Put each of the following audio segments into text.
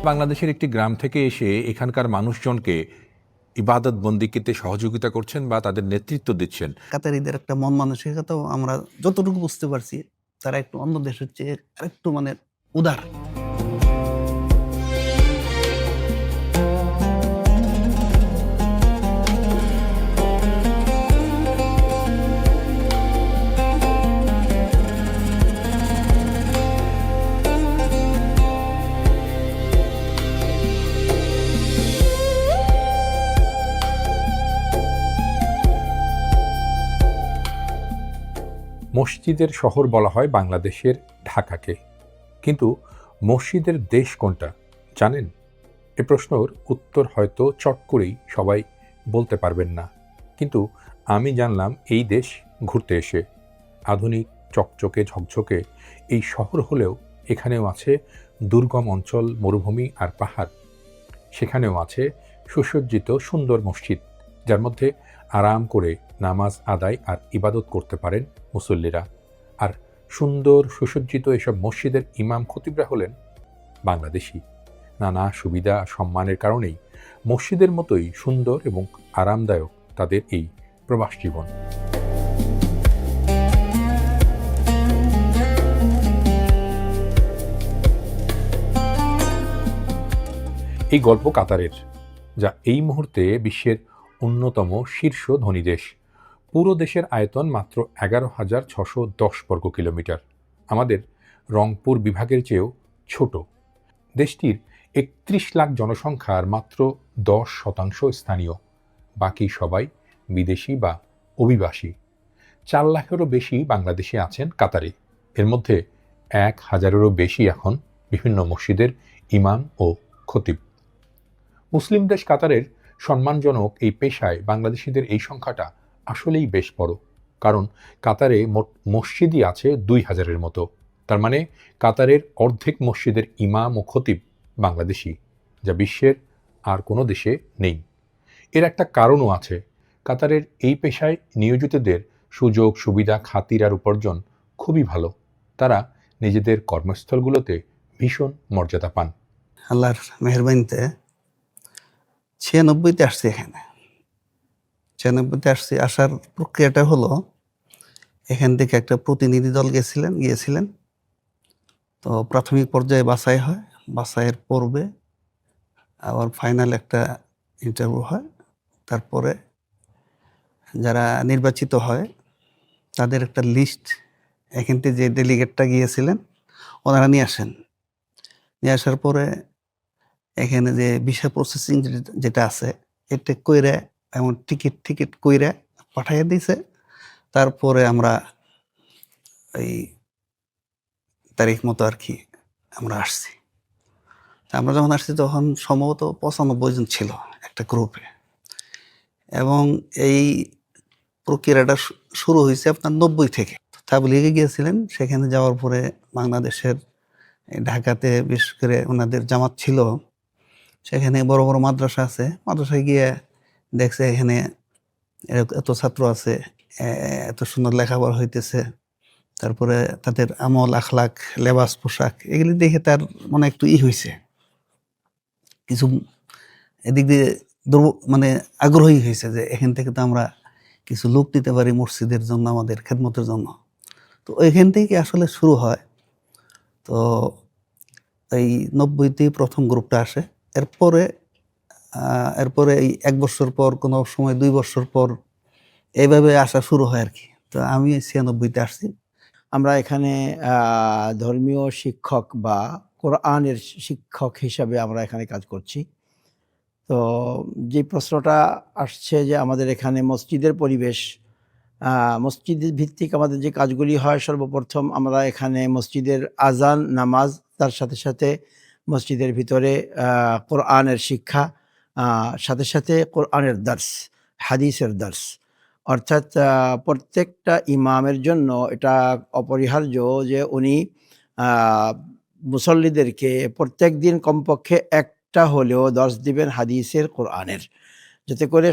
বাংলাদেশের একটি গ্রাম থেকে এসে এখানকার মানুষজনকে ইবাদত বন্দিকিতে সহযোগিতা করছেন বা তাদের নেতৃত্ব দিচ্ছেন। কাতারিদের একটা মন মানসিকতাও আমরা যতটুকু বুঝতে পারছি, তারা একটু অন্য দেশের চেয়ে আরেকটু উদার। মসজিদের শহর বলা হয় বাংলাদেশের ঢাকাকে, কিন্তু মসজিদের দেশ কোনটা জানেন? এ প্রশ্নর উত্তর হয়তো চট করেই সবাই বলতে পারবেন না, কিন্তু আমি জানলাম এই দেশ ঘুরতে এসে। আধুনিক চকচকে ঝকঝকে এই শহর হলেও এখানেও আছে দুর্গম অঞ্চল, মরুভূমি আর পাহাড়। সেখানেও আছে সুসজ্জিত সুন্দর মসজিদ, যার মধ্যে আরাম করে নামাজ আদায় আর ইবাদত করতে পারেন মুসল্লিরা। আর সুন্দর সুসজ্জিত এসব মসজিদের ইমাম খতিবরা হলেন বাংলাদেশি। নানা সুবিধা সম্মানের কারণেই মসজিদের মতোই সুন্দর এবং আরামদায়ক তাদের এই প্রবাস জীবন। এই গল্প কাতারের, যা এই মুহূর্তে বিশ্বের অন্যতম শীর্ষ ধনী দেশ। পুরো দেশের আয়তন মাত্র 11,610 বর্গ কিলোমিটার, আমাদের রংপুর বিভাগের চেয়েও ছোট। দেশটির 31 লাখ জনসংখ্যার মাত্র 10% স্থানীয়, বাকি সবাই বিদেশি বা অভিবাসী। 4 লাখেরও বেশি বাংলাদেশি আছেন কাতারে, এর মধ্যে 1,000-এরও বেশি এখন বিভিন্ন মসজিদের ইমাম ও খতিব। মুসলিম দেশ কাতারের সম্মানজনক এই পেশায় বাংলাদেশিদের এই সংখ্যাটা আসলেই বেশ বড়, কারণ কাতারে মোট মসজিদই আছে 2,000-এর মতো। তার মানে কাতারের অর্ধেক মসজিদের ইমাম ও খতিব বাংলাদেশি, যা বিশ্বের আর কোনো দেশে নেই। এর একটা কারণও আছে, কাতারের এই পেশায় নিয়োজিতদের সুযোগ সুবিধা, খাতির আর উপার্জন খুবই ভালো। তারা নিজেদের কর্মস্থলগুলোতে ভীষণ মর্যাদা পান। আল্লাহর মেহেরবানিতে 96-তে আসছি এখানে। 96-তে আসছি। আসার প্রক্রিয়াটা হলো, এখান থেকে একটা প্রতিনিধি দল গিয়েছিলেন। তো প্রাথমিক পর্যায়ে বাছাই হয়, বাছাইয়ের পর্বে আবার ফাইনাল একটা ইন্টারভিউ হয়। তারপরে যারা নির্বাচিত হয় তাদের একটা লিস্ট এখান থেকে যে ডেলিগেটটা গিয়েছিলেন ওনারা নিয়ে আসেন। নিয়ে আসার পরে এখানে যে ভিসা প্রসেসিং যেটা আছে, এটা কইরা এমন টিকিট কইরা পাঠাইয়া দিয়েছে। তারপরে আমরা এই তারিখ মতো আর কি আমরা আসছি। আমরা যখন আসছি তখন সম্ভবত 95 জন ছিল একটা গ্রুপে, এবং এই প্রক্রিয়াটা শুরু হয়েছে আপনার 90 থেকে। তাবলিগে গিয়েছিলেন, সেখানে যাওয়ার পরে বাংলাদেশের ঢাকাতে বিশেষ করে ওনাদের জামাত ছিল, সেখানে বড় বড় মাদ্রাসা আছে। মাদ্রাসায় গিয়ে দেখছে এখানে এত ছাত্র আছে, এত সুন্দর লেখাপড়া হইতেছে, তারপরে তাদের আমল আখলাক, লেবাস পোশাক, এগুলি দেখে তার মনে একটু হয়েছে, কিছু এদিক দিয়ে আগ্রহী হয়েছে যে এখান থেকে তো আমরা কিছু লোক নিতে পারি মসজিদের জন্য, আমাদের খেদমতের জন্য। তো ওইখান থেকে আসলে শুরু হয়। তো এই 90-তেই প্রথম গ্রুপটা আসে। এরপরে এই 1 বছর পর, কোনো সময় 2 বছর পর, এইভাবে আসা শুরু হয় আর কি। তো আমি 96-তে আসছি। আমরা এখানে ধর্মীয় শিক্ষক বা কোরআনের শিক্ষক হিসাবে আমরা এখানে কাজ করছি। তো যে প্রশ্নটা আসছে যে আমাদের এখানে মসজিদের পরিবেশ, মসজিদ ভিত্তিক আমাদের যে কাজগুলি হয়, সর্বপ্রথম আমরা এখানে মসজিদের আজান, নামাজ, তার সাথে সাথে মসজিদের ভিতরে কোরআনের শিক্ষা, সাথে সাথে কোরআনের দার্স, হাদিসের দার্স। অর্থাৎ প্রত্যেকটা ইমামের জন্য এটা অপরিহার্য যে উনি মুসল্লিদেরকে প্রত্যেক দিন কমপক্ষে একটা হলেও দর্স দিবেন হাদিসের, কোরআনের। যাতে করে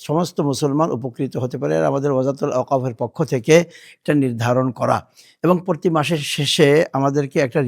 সমস্ত মুসলমান উপকৃত হতে পারে। আর আমাদের ওয়াজাতুল আওকাফের পক্ষ থেকে এটা নির্ধারণ করা, এবং প্রতি মাসের শেষে আমাদেরকে একটা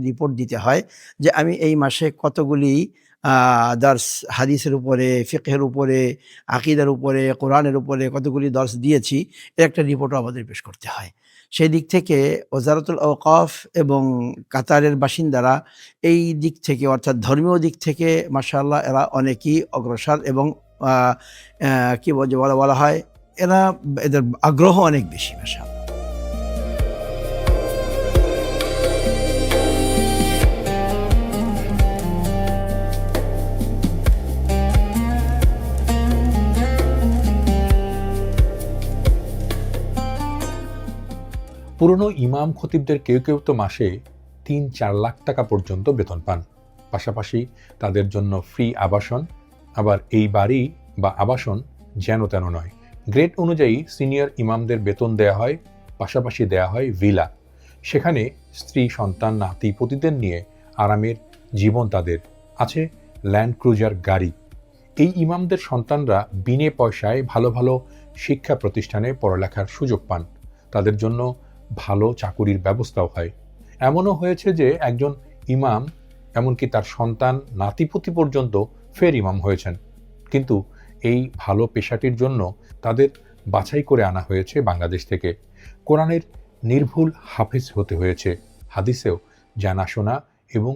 রিপোর্ট দিতে হয় যে আমি এই মাসে কতগুলি দর্স হাদিসের উপরে, ফিকহের উপরে, আকীদার উপরে, কোরআনের উপরে কতগুলি দর্স দিয়েছি, এর একটা রিপোর্টও আমাদের পেশ করতে হয়। সেই দিক থেকে ওয়াজারাতুল আওকাফ এবং কাতারের বাসিন্দারা এই দিক থেকে, অর্থাৎ ধর্মীয় দিক থেকে মাশাআল্লাহ এরা অনেকই অগ্রসর, এবং কি বলা হয়, এদের আগ্রহ অনেক বেশি মাশাআল্লাহ। পুরনো ইমাম খতিবদের কেউ কেউ তো মাসে ৩-৪ লাখ টাকা পর্যন্ত বেতন পান। পাশাপাশি তাদের জন্য ফ্রি আবাসন, আবার এই বাড়ি বা আবাসন যেন তেন নয়, গ্রেড অনুযায়ী সিনিয়র ইমামদের বেতন দেয়া হয়, পাশাপাশি দেয়া হয় ভিলা। সেখানে স্ত্রী, সন্তান, নাতি পুতিদের নিয়ে আরামের জীবন তাদের। আছে ল্যান্ড ক্রুজার গাড়ি। এই ইমামদের সন্তানরা বিনে পয়সায় ভালো ভালো শিক্ষা প্রতিষ্ঠানে পড়ালেখার সুযোগ পান। তাদের জন্য ভালো চাকুরির ব্যবস্থাও হয়। এমনও হয়েছে যে একজন ইমাম এমনকি তার সন্তান, নাতিপুতি পর্যন্ত ফের ইমাম হয়েছেন। কিন্তু এই ভালো পেশাটির জন্য তাদের বাছাই করে আনা হয়েছে বাংলাদেশ থেকে। কোরআনের নির্ভুল হাফেজ হতে হয়েছে, হাদিসেও জানাশোনা এবং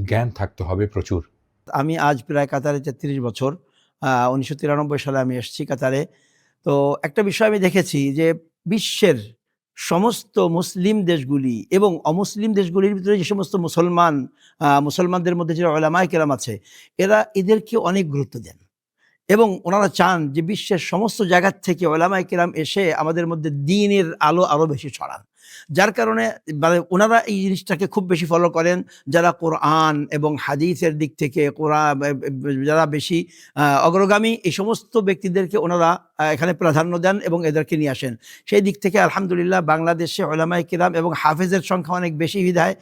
জ্ঞান থাকতে হবে প্রচুর। আমি আজ প্রায় কাতারে ৩৩ বছর, 1993 সালে আমি এসেছি কাতারে। তো একটা বিষয় আমি দেখেছি যে বিশ্বের সমস্ত মুসলিম দেশগুলি এবং অমুসলিম দেশগুলির ভিতরে যে সমস্ত মুসলমানদের মধ্যে যে উলামায়ে কেরাম আছে, এদেরকে অনেক গুরুত্ব দেন, এবং ওনারা চান যে বিশ্বের সমস্ত জায়গার থেকে উলামায়ে কেরাম এসে আমাদের মধ্যে দ্বীনের আলো আরও বেশি ছড়ান। যার কারণে মানে ওনারা এই জিনিসটাকে খুব বেশি ফলো করেন। যারা কোরআন এবং হাদিসের দিক থেকে যারা বেশি অগ্রগামী, এই সমস্ত ব্যক্তিদেরকে ওনারা এখানে প্রাধান্য দেন এবং এদেরকে নিয়ে আসেন। সেই দিক থেকে আলহামদুলিল্লাহ বাংলাদেশে উলামায়ে কেরাম এবং হাফেজের সংখ্যা অনেক বেশি বিধায়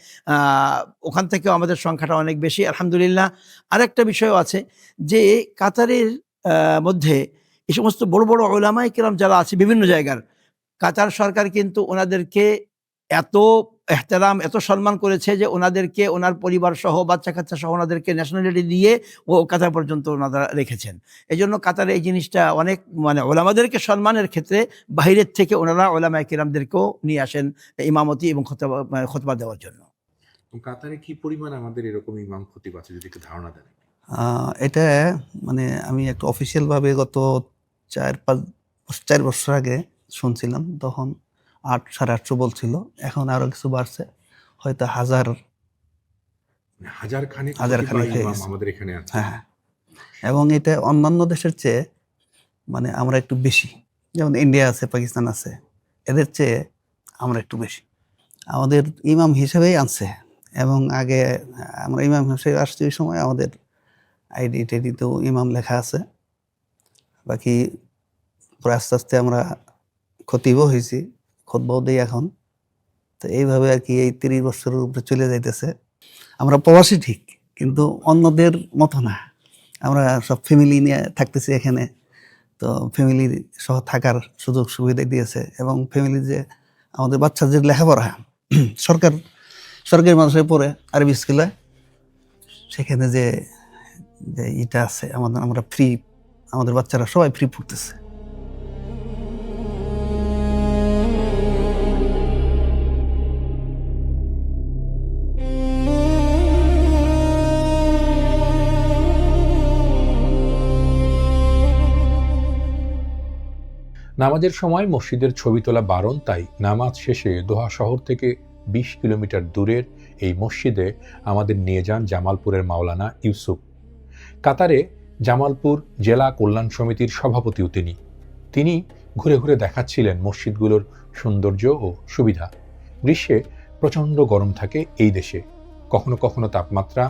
ওখান থেকেও আমাদের সংখ্যাটা অনেক বেশি আলহামদুলিল্লাহ। আরেকটা বিষয়ও আছে যে কাতারের মধ্যে এই সমস্ত বড় বড় উলামায়ে কেরাম যারা আছে বিভিন্ন জায়গার, কাতার সরকার কিন্তু ওনাদেরকে এত এহতেরাম, এত সম্মান করেছে যে ওনাদেরকে ওনার পরিবার সহ, বাচ্চা কাচ্চা সহ ওনাদেরকে ন্যাশনালিটি দিয়ে ও কাতার পর্যন্ত ওনারা রেখেছেন। এই জন্য কাতারে এই জিনিসটা অনেক, মানে ওলামাদেরকে সম্মানের ক্ষেত্রে বাইরের থেকে ওনারা উলামায়ে কেরামদেরকেও নিয়ে আসেন ইমামতি এবং খুতবা দেওয়ার জন্য। কাতারে কি পরিমাণ আমাদের এরকম ইমাম খতিব আছে, যদি একটু ধারণা দেন? এটা মানে আমি একটা অফিসিয়ালভাবে গত 4 বছর আগে শুনছিলাম, তখন 800-850 বলছিল, এখন আরো কিছু বাড়ছে, হয়তো হাজার খানেক হয়ে গেছে। আমাদের এখানে আছে। হ্যাঁ, এবং এটা অন্যান্য দেশের চেয়ে মানে আমরা একটু বেশি, যেমন ইন্ডিয়া আছে, পাকিস্তান আছে, এদের চেয়ে আমরা একটু বেশি আমাদের ইমাম হিসেবেই আনছে। এবং আগে আমরা ইমাম হিসেবে আসছি, ওই সময় আমাদের আইডি টেডিতেও ইমাম লেখা আছে। বাকি পরে আস্তে আস্তে আমরা খতিবও হয়েছি, খুতবাও দিই এখন। তো এইভাবে আর কি এই 30 বছরের উপরে চলে যাইতেছে। আমরা প্রবাসী ঠিক, কিন্তু অন্যদের মতো না। আমরা সব ফ্যামিলি নিয়ে থাকতেছি এখানে, তো ফ্যামিলি সহ থাকার সুযোগ সুবিধা দিয়েছে। এবং ফ্যামিলি যে আমাদের বাচ্চাদের লেখাপড়া সরকারি মানুষের পড়ে আরবি স্কুলে, সেখানে যে এটা আছে আমরা ফ্রি, আমাদের বাচ্চারা সবাই ফ্রি পড়তেছে। নামাজের সময় মসজিদের ছবি তোলা বারণ, তাই নামাজ শেষে দোহা শহর থেকে 20 কিলোমিটার দূরের এই মসজিদে আমাদের নিয়ে যান জামালপুরের মাওলানা ইউসুফ। কাতারে জামালপুর জেলা কল্যাণ সমিতির সভাপতিও তিনি ঘুরে ঘুরে দেখাচ্ছিলেন মসজিদগুলোর সৌন্দর্য ও সুবিধা। গ্রীষ্মে প্রচণ্ড গরম থাকে এই দেশে, কখনো কখনো তাপমাত্রা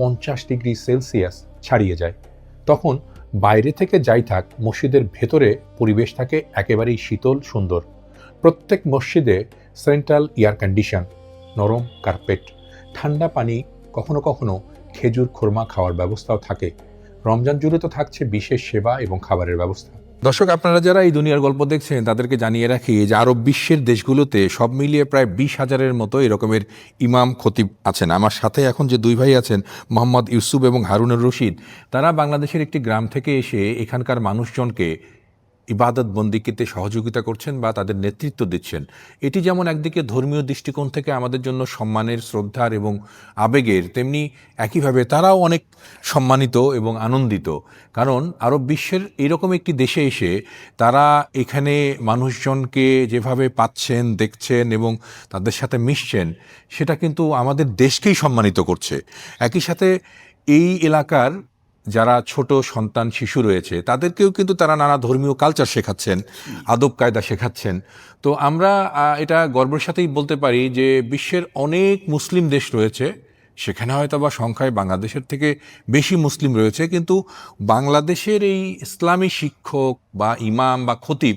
50 ডিগ্রি সেলসিয়াস ছাড়িয়ে যায়। তখন বাইরে থেকে যাই থাক, মসজিদের ভেতরে পরিবেশ থাকে একেবারেই শীতল সুন্দর। প্রত্যেক মসজিদে সেন্ট্রাল এয়ার কন্ডিশন, নরম কার্পেট, ঠান্ডা পানি, কখনো কখনো খেজুর খুরমা খাওয়ার ব্যবস্থাও থাকে। রমজান জুড়ে তো থাকছে বিশেষ সেবা এবং খাবারের ব্যবস্থা। দর্শক, আপনারা যারা এই দুনিয়ার গল্প দেখছেন তাদেরকে জানিয়ে রাখি যে আরব বিশ্বের দেশগুলোতে সব মিলিয়ে প্রায় 20,000-এর মতো এরকমের ইমাম খতিব আছেন। আমার সাথে এখন যে দুই ভাই আছেন, মোহাম্মদ ইউসুফ এবং হারুনুর রশিদ, তারা বাংলাদেশের একটি গ্রাম থেকে এসে এখানকার মানুষজনকে ইবাদত বন্দিকিতে সহযোগিতা করছেন বা তাদের নেতৃত্ব দিচ্ছেন। এটি যেমন একদিকে ধর্মীয় দৃষ্টিকোণ থেকে আমাদের জন্য সম্মানের, শ্রদ্ধার এবং আবেগের, তেমনি একইভাবে তারাও অনেক সম্মানিত এবং আনন্দিত। কারণ আরব বিশ্বের এরকম একটি দেশে এসে তারা এখানে মানুষজনকে যেভাবে পাচ্ছেন, দেখছেন এবং তাদের সাথে মিশছেন, সেটা কিন্তু আমাদের দেশকেই সম্মানিত করছে। একই সাথে এই এলাকার যারা ছোট সন্তান, শিশু রয়েছে, তাদেরকেও কিন্তু তারা নানা ধর্মীয় কালচার শেখাচ্ছেন, আদব কায়দা শেখাচ্ছেন। তো আমরা এটা গর্বের সাথেই বলতে পারি যে বিশ্বের অনেক মুসলিম দেশ রয়েছে, সেখানে হয়তো বা সংখ্যায় বাংলাদেশের থেকে বেশি মুসলিম রয়েছে, কিন্তু বাংলাদেশের এই ইসলামী শিক্ষক বা ইমাম বা খতিব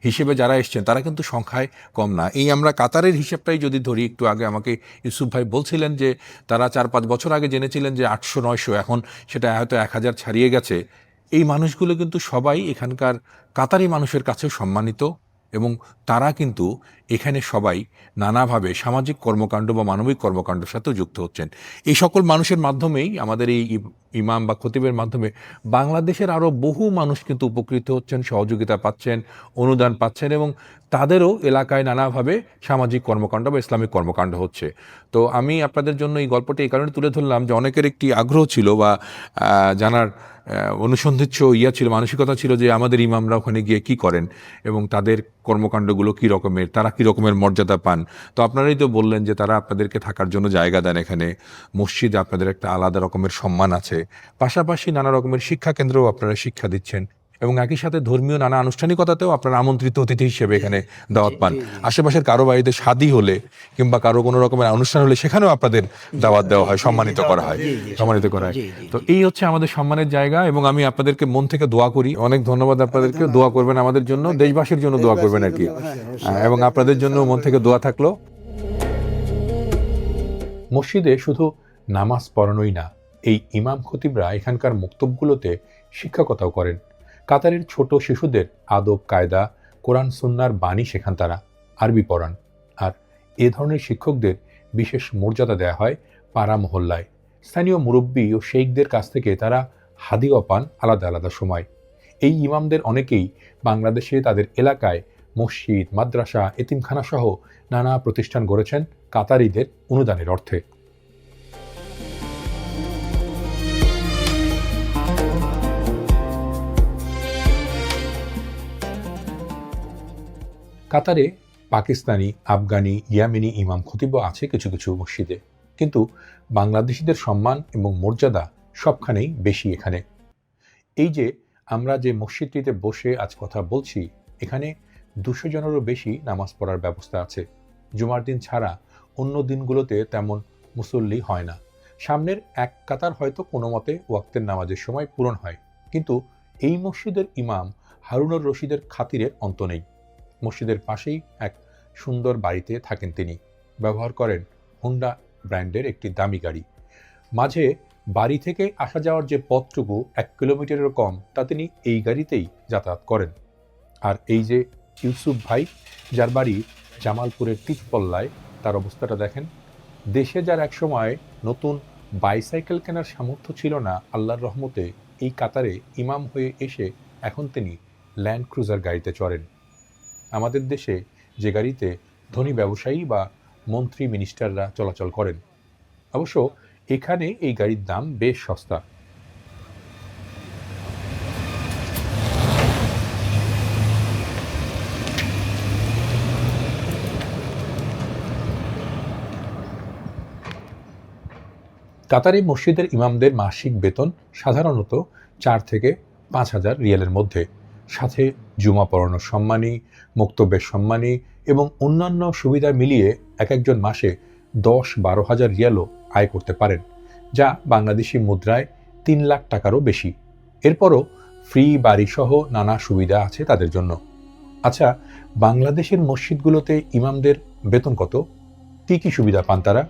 হিসেবে যারা এসছেন তারা কিন্তু সংখ্যায় কম না। এই আমরা কাতারের হিসেবটাই যদি ধরি, একটু আগে আমাকে ইউসুফ ভাই বলছিলেন যে তারা 4-5 বছর আগে জেনেছিলেন যে 800-900, এখন সেটা হয়তো 1000 ছাড়িয়ে গেছে। এই মানুষগুলো কিন্তু সবাই এখানকার কাতারি মানুষের কাছেও সম্মানিত এবং তারা কিন্তু এখানে সবাই নানাভাবে সামাজিক কর্মকাণ্ড বা মানবিক কর্মকাণ্ডের সাথেও যুক্ত হচ্ছেন। এই সকল মানুষের মাধ্যমেই, আমাদের এই ইমাম বা খতিবের মাধ্যমে বাংলাদেশের আরও বহু মানুষ কিন্তু উপকৃত হচ্ছেন, সহযোগিতা পাচ্ছেন, অনুদান পাচ্ছেন এবং তাদেরও এলাকায় নানাভাবে সামাজিক কর্মকাণ্ড বা ইসলামিক কর্মকাণ্ড হচ্ছে। তো আমি আপনাদের জন্য এই গল্পটি এই কারণে তুলে ধরলাম যে অনেকের একটি আগ্রহ ছিল বা জানার অনুসন্ধিৎস ছিল, মানসিকতা ছিল যে আমাদের ইমামরা ওখানে গিয়ে কি করেন এবং তাদের কর্মকাণ্ডগুলো কী রকমের, তারা কী রকমের মর্যাদা পান। তো আপনারাই তো বললেন যে তারা আপনাদেরকে থাকার জন্য জায়গা দেন, এখানে মসজিদে আপনাদের একটা আলাদা রকমের সম্মান আছে, পাশাপাশি নানা রকমের শিক্ষা কেন্দ্রেও আপনারা শিক্ষা দিচ্ছেন এবং একই সাথে ধর্মীয় নানা আনুষ্ঠানিকতাতেও আপনারা আমন্ত্রিত অতিথি হিসেবে এখানে দাওয়াত পান। আশেপাশের কারো বাড়িতে শাদী হলে কিংবা কারো কোনো রকমের অনুষ্ঠান হলে সেখানেও আপনাদের দাওয়াত দেওয়া হয়, সম্মানিত করা হয়। তো এই হচ্ছে আমাদের সম্মানের জায়গা এবং আমি আপনাদেরকে মন থেকে দোয়া করি। অনেক ধন্যবাদ আপনাদেরকে, দোয়া করবেন আমাদের জন্য, দেশবাসীর জন্য দোয়া করবেন আর কি, এবং আপনাদের জন্য মন থেকে দোয়া থাকলো। মসজিদে শুধু নামাজ পড়ানোই না, এই ইমাম খতিবরা এখানকার মক্তবগুলোতে শিক্ষকতাও করেন। কাতারের ছোট শিশুদের আদব কায়দা, কোরআন সুন্নাহর বাণী শেখান তারা, আরবি পড়ান। আর এ ধরনের শিক্ষকদের বিশেষ মর্যাদা দেওয়া হয় পাড়া মহল্লায়। স্থানীয় মুরব্বী ও শেইখদের কাছ থেকে তারা হাদিয়া পান আলাদা আলাদা সময়। এই ইমামদের অনেকেই বাংলাদেশে তাদের এলাকায় মসজিদ, মাদ্রাসা, এতিমখানা সহ নানা প্রতিষ্ঠান গড়েছেন কাতারিদের অনুদানের অর্থে। কাতারে পাকিস্তানি, আফগানি, ইয়ামেনি ইমাম খতিবও আছে কিছু কিছু মসজিদে, কিন্তু বাংলাদেশিদের সম্মান এবং মর্যাদা সবখানেই বেশি এখানে। এই যে আমরা যে মসজিদটিতে বসে আজ কথা বলছি, এখানে 200 জনেরও বেশি নামাজ পড়ার ব্যবস্থা আছে। জুমার দিন ছাড়া অন্য দিনগুলোতে তেমন মুসল্লি হয় না। সামনের এক কাতার হয়তো কোনো মতে ওয়াক্তের নামাজের সময় পূরণ হয়, কিন্তু এই মসজিদের ইমাম হারুনুর রশিদের খাতিরের অন্ত নেই। মসজিদের পাশেই এক সুন্দর বাড়িতে থাকেন তিনি, ব্যবহার করেন হোন্ডা ব্র্যান্ডের একটি দামি গাড়ি। মাঝে বাড়ি থেকে আসা যাওয়ার যে পথটুকু 1 কিলোমিটারেরও কম, তা তিনি এই গাড়িতেই যাতায়াত করেন। আর এই যে ইউসুফ ভাই, যার বাড়ি জামালপুরের টিচপল্লায়, তার অবস্থাটা দেখেন। দেশে যার একসময় নতুন বাইসাইকেল কেনার সামর্থ্য ছিল না, আল্লাহর রহমতে এই কাতারে ইমাম হয়ে এসে এখন তিনি ল্যান্ড ক্রুজার গাড়িতে চড়েন। আমাদের দেশে যে গাড়িতে ধনী ব্যবসায়ী বা মন্ত্রী, মিনিস্টাররা চলাচল করেন। অবশ্য এখানে এই গাড়ির দাম বেশ সস্তা। কাতারি মসজিদের ইমামদের মাসিক বেতন সাধারণত 4 থেকে 5,000 রিয়ালের মধ্যে, সাথে জুমা পড়ানোর সম্মানী, মুক্তবের সম্মানী এবং অন্যান্য সুবিধা মিলিয়ে একজন মাসে 10-12 হাজার রিয়ালও আয় করতে পারেন, যা বাংলাদেশি মুদ্রায় 3 লাখ টাকারও বেশি। এরপরও ফ্রি বাড়িসহ নানা সুবিধা আছে তাদের জন্য। আচ্ছা, বাংলাদেশের মসজিদগুলোতে ইমামদের বেতন কত? কী কী সুবিধা পান তারা?